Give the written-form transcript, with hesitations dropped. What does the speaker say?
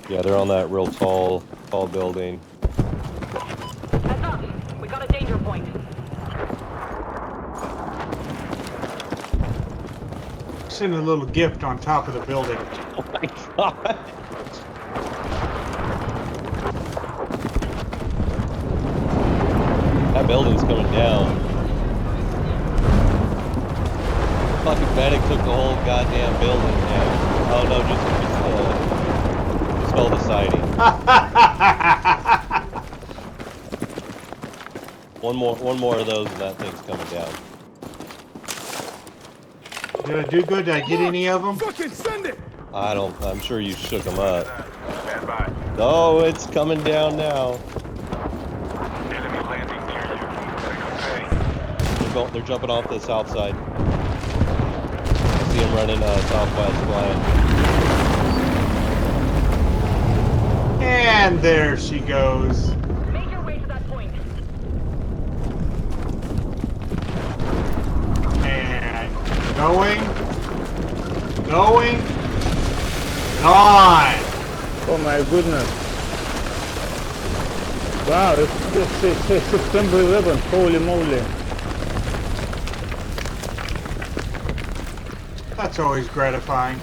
Yeah, they're on that real tall building. Heads up! We got a danger point. Send a little gift on top of the building. Oh my god! That building's coming down. Fucking medic took the whole goddamn building down. Oh no, just all the siding. One more of those and that thing's coming down. Did I do good? Did I get any of them? Fucking send it! I'm sure you shook them up. Oh, it's coming down now. Enemy landing near you. They're jumping off the south side. I see them running southwest flying. And there she goes. Make your way to that point. And going, gone. Oh my goodness. Wow, it's September 11th, holy moly. That's always gratifying.